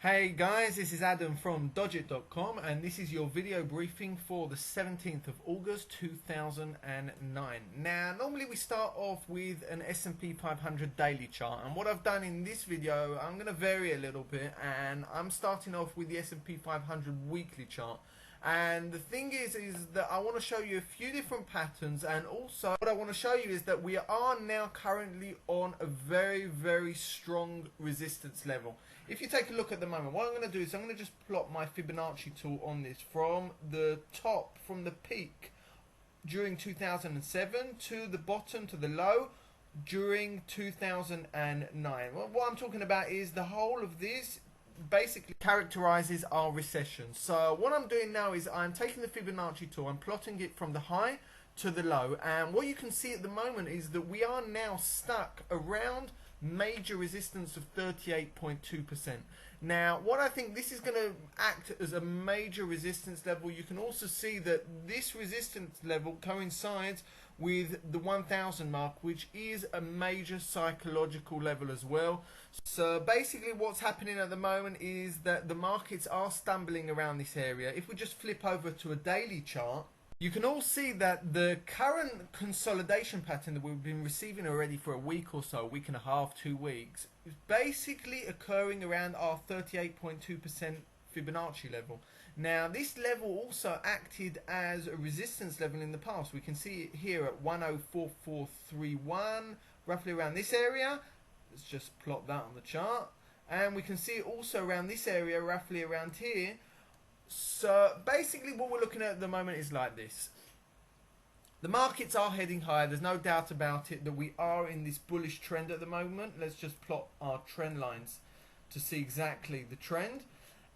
Hey guys, this is Adam from Dodjit.com and this is your video briefing for the 17th of August 2009. Now, normally we start off with an S&P 500 daily chart, and what I've done in this video, I'm going to vary a little bit, and I'm starting off with the S&P 500 weekly chart. And the thing is that I want to show you a few different patterns, and also what I want to show you is that we are now currently on a very strong resistance level. If you take a look at the moment, what I'm going to do is I'm going to just plot my Fibonacci tool on this from the top, from the peak during 2007 to the bottom, to the low during 2009. Well, what I'm talking about is the whole of this basically characterizes our recession. So what I'm doing now is I'm taking the Fibonacci tool, I'm plotting it from the high to the low, and what you can see at the moment is that we are now stuck around major resistance of 38.2%. Now, what I think this is going to act as a major resistance level. You can also see that this resistance level coincides with the 1000 mark, which is a major psychological level as well. So basically what's happening at the moment is that the markets are stumbling around this area. If we just flip over to a daily chart, you can all see that the current consolidation pattern that we've been receiving already for a week or so, a week and a half, 2 weeks, is basically occurring around our 38.2% Fibonacci level. Now, this level also acted as a resistance level in the past. We can see it here at 104.431, roughly around this area. Let's just plot that on the chart. And we can see it also around this area, roughly around here. So basically what we're looking at the moment is like this. The markets are heading higher. There's no doubt about it that we are in this bullish trend at the moment. Let's just plot our trend lines to see exactly the trend.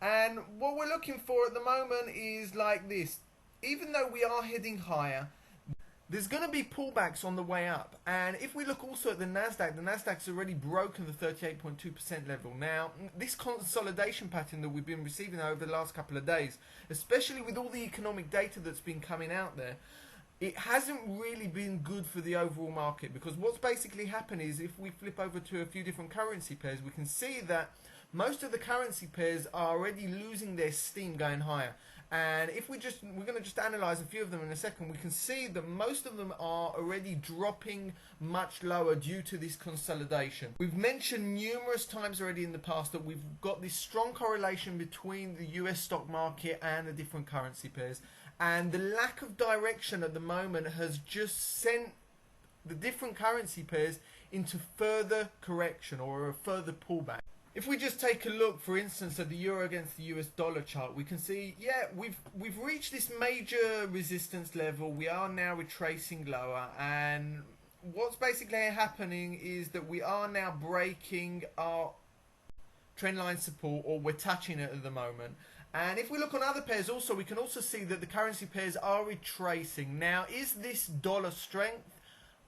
And what we're looking for at the moment is like this. Even though we are heading higher, there's going to be pullbacks on the way up. And if we look also at the Nasdaq's already broken the 38.2% level. Now, this consolidation pattern that we've been receiving over the last couple of days, especially with all the economic data that's been coming out there, it hasn't really been good for the overall market, because what's basically happened is, if we flip over to a few different currency pairs, we can see that most of the currency pairs are already losing their steam going higher. And if we're going to just analyze a few of them in a second, we can see that most of them are already dropping much lower due to this consolidation. We've mentioned numerous times already in the past that we've got this strong correlation between the US stock market and the different currency pairs. And the lack of direction at the moment has just sent the different currency pairs into further correction or a further pullback. If we just take a look, for instance, at the euro against the US dollar chart, we can see, yeah, we've reached this major resistance level. We are now retracing lower, and what's basically happening is that we are now breaking our trendline support, or we're touching it at the moment. And if we look on other pairs also, we can also see that the currency pairs are retracing. Now, is this dollar strength?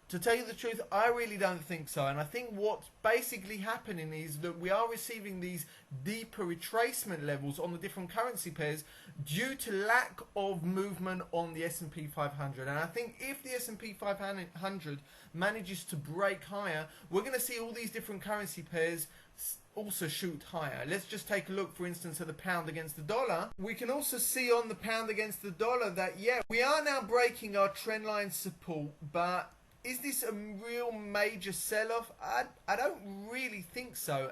To tell you the truth, I really don't think so. And I think what's basically happening is that we are receiving these deeper retracement levels on the different currency pairs due to lack of movement on the S&P 500. And I think if the S&P 500 manages to break higher, we're going to see all these different currency pairs also shoot higher. Let's just take a look, for instance, at the pound against the dollar. We can also see on the pound against the dollar that, yeah, we are now breaking our trendline support, but is this a real major sell-off? I don't really think so.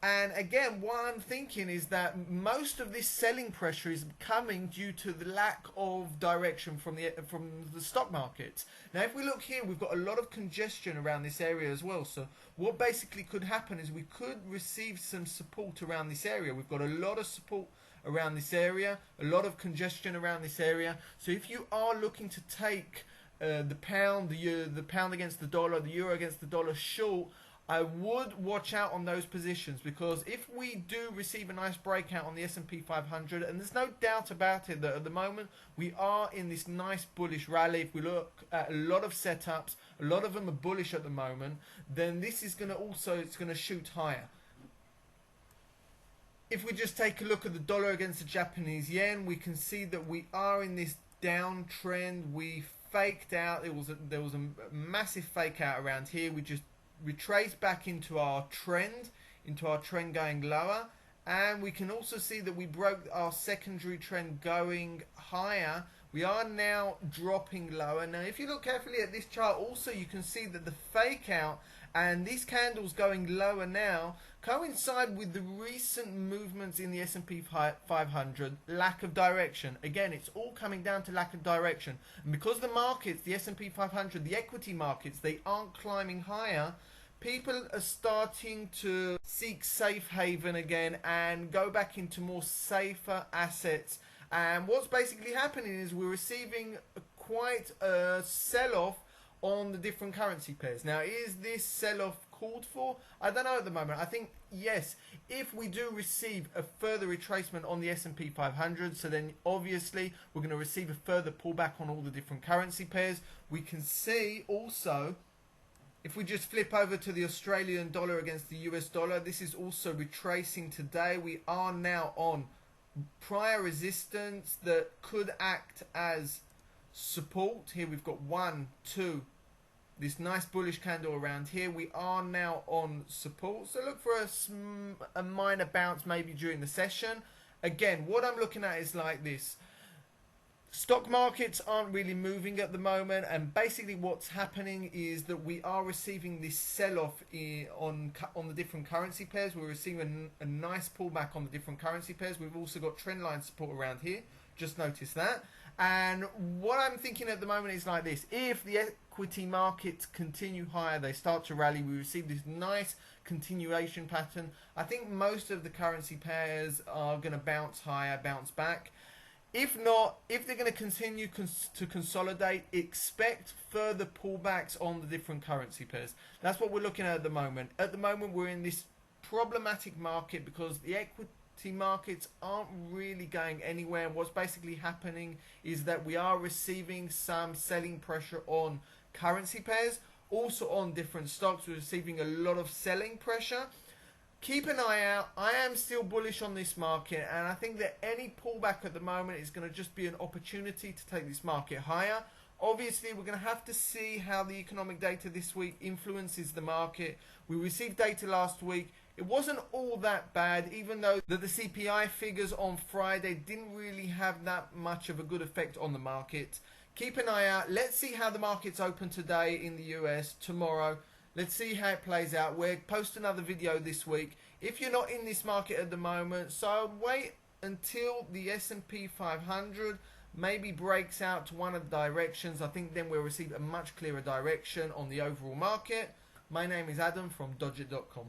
And again, what I'm thinking is that most of this selling pressure is coming due to the lack of direction from the stock market. Now, if we look here, we've got a lot of congestion around this area as well. So what basically could happen is we could receive some support around this area. We've got a lot of support around this area, a lot of congestion around this area. So if you are looking to take the pound against the dollar, the euro against the dollar short, I would watch out on those positions, because if we do receive a nice breakout on the S&P 500, and there's no doubt about it that at the moment we are in this nice bullish rally. If we look at a lot of setups, a lot of them are bullish at the moment, then this is going to also, it's going to shoot higher. If we just take a look at the dollar against the Japanese yen, we can see that we are in this downtrend. We faked out. There was a massive fake out around here. We just retraced back into our trend going lower, And we can also see that we broke our secondary trend going higher. We are now dropping lower. Now, if you look carefully at this chart, also you can see that the fake out and these candles going lower now coincide with the recent movements in the S&P 500, lack of direction. Again, it's all coming down to lack of direction. And because the markets, the S&P 500, the equity markets, they aren't climbing higher, people are starting to seek safe haven again and go back into more safer assets. And what's basically happening is we're receiving quite a sell-off on the different currency pairs. Now, is this sell-off called for? I don't know at the moment. I think, yes, if we do receive a further retracement on the S&P 500, so then obviously we're going to receive a further pullback on all the different currency pairs. We can see also, if we just flip over to the Australian dollar against the US dollar, this is also retracing today. We are now on prior resistance that could act as support. Here we've got 1, 2, this nice bullish candle around here. We are now on support. So look for a minor bounce maybe during the session. Again, what I'm looking at is like this. Stock markets aren't really moving at the moment, and basically what's happening is that we are receiving this sell-off on the different currency pairs. We're receiving a nice pullback on the different currency pairs. We've also got trend line support around here. Just notice that. And what I'm thinking at the moment is like this. If the equity markets continue higher, they start to rally, we receive this nice continuation pattern. I think most of the currency pairs are going to bounce higher, bounce back. If not, if they're going to continue to consolidate, expect further pullbacks on the different currency pairs. That's what we're looking at the moment. At the moment, we're in this problematic market because the equity markets aren't really going anywhere. And what's basically happening is that we are receiving some selling pressure on currency pairs. Also on different stocks, we're receiving a lot of selling pressure. Keep an eye out. I am still bullish on this market, and I think that any pullback at the moment is going to just be an opportunity to take this market higher. Obviously, we're going to have to see how the economic data this week influences the market. We received data last week. It wasn't all that bad, even though the CPI figures on Friday didn't really have that much of a good effect on the market. Keep an eye out. Let's see how the markets open today in the US, tomorrow. Let's see how it plays out. We'll post another video this week. If you're not in this market at the moment, so wait until the S&P 500 maybe breaks out to one of the directions. I think then we'll receive a much clearer direction on the overall market. My name is Adam from Dodjit.com.